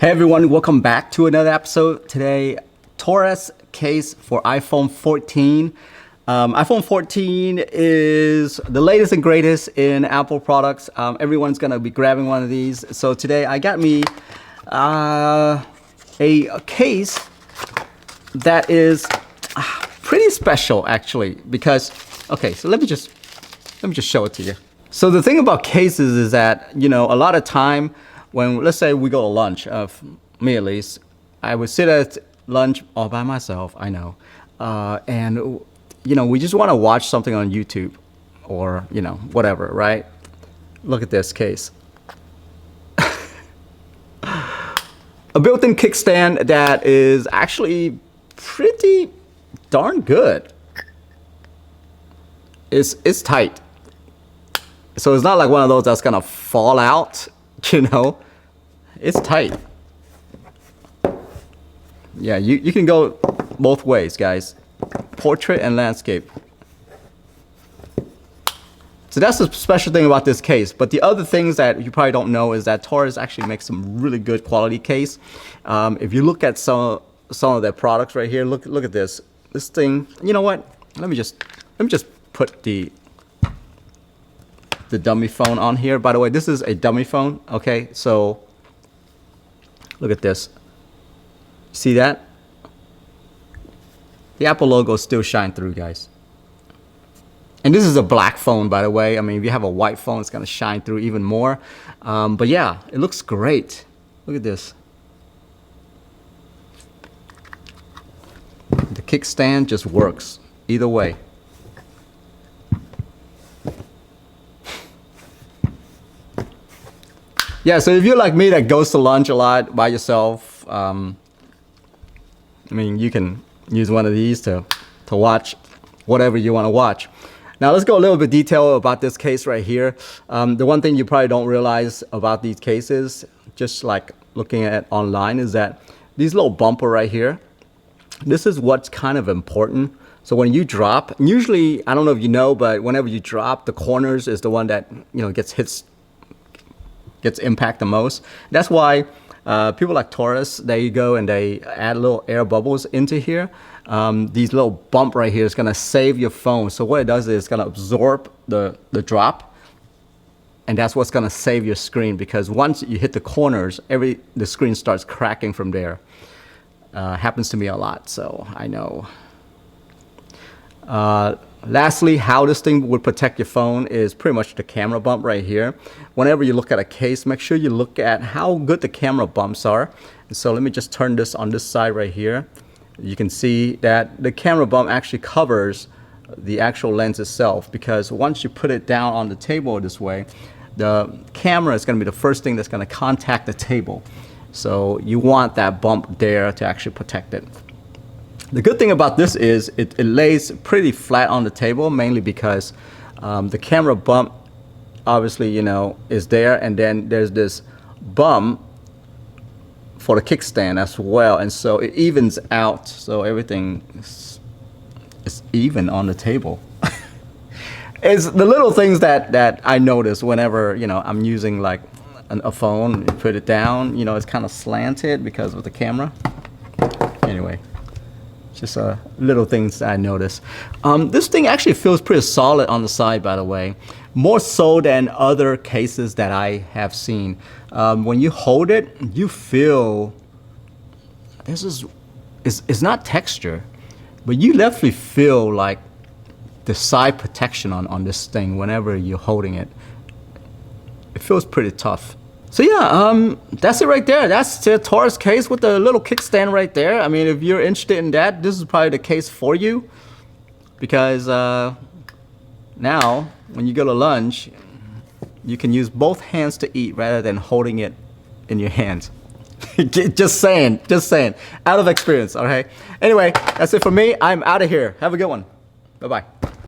Hey everyone, welcome back to another episode. Today, TORRAS case for iPhone 14. iPhone 14 is the latest and greatest in Apple products. Everyone's gonna be grabbing one of these. So today I got me a case that is pretty special actually, because, okay, so let me just show it to you. So the thing about cases is that, you know, a lot of time when, let's say we go to lunch, me at least, I would sit at lunch all by myself, I know, and, you know, we just want to watch something on YouTube or, you know, whatever, right? Look at this case. A built-in kickstand that is actually pretty darn good. It's tight. So it's not like one of those that's gonna fall out, you know. It's tight. Yeah, you can go both ways, guys. Portrait and landscape. So that's the special thing about this case. But the other things that you probably don't know is that TORRAS actually makes some really good quality case. If you look at some of their products right here, look at this. This thing, you know what? Let me just put the dummy phone on here. By the way, this is a dummy phone, okay? So look at this. See that? The Apple logo still shine through, guys. And this is a black phone, by the way. I mean, if you have a white phone, it's gonna shine through even more. But yeah, it looks great. Look at this. The kickstand just works either way. Yeah, so if you're like me that goes to lunch a lot by yourself, I mean, you can use one of these to watch whatever you want to watch. Now let's go a little bit detail about this case right here. The one thing you probably don't realize about these cases, just like looking at online, is that these little bumper right here, this is what's kind of important. So when you drop, usually, I don't know if you know, but whenever you drop, the corners is the one that, you know, gets impact the most. That's why people like TORRAS, they go and they add little air bubbles into here. These little bump right here is gonna save your phone. So what it does is it's gonna absorb the drop, and that's what's gonna save your screen, because once you hit the corners, the screen starts cracking from there. Happens to me a lot, so I know. Lastly, how this thing would protect your phone is pretty much the camera bump right here. Whenever you look at a case, make sure you look at how good the camera bumps are. And so let me just turn this on this side right here. You can see that the camera bump actually covers the actual lens itself, because once you put it down on the table this way, the camera is going to be the first thing that's going to contact the table. So you want that bump there to actually protect it. The good thing about this is it lays pretty flat on the table, mainly because the camera bump, obviously, you know, is there, and then there's this bump for the kickstand as well, and so it evens out, so everything is even on the table. It's the little things that I notice whenever, you know, I'm using like a phone, you put it down, you know, it's kind of slanted because of the camera. Anyway. Just little things that I noticed. This thing actually feels pretty solid on the side, by the way, more so than other cases that I have seen. When you hold it, you feel it's not texture, but you definitely feel like the side protection on this thing whenever you're holding it. It feels pretty tough. So yeah, that's it right there. That's the TORRAS case with the little kickstand right there. I mean, if you're interested in that, this is probably the case for you, because now when you go to lunch, you can use both hands to eat rather than holding it in your hands. just saying, out of experience, okay? Anyway, that's it for me. I'm out of here. Have a good one. Bye-bye.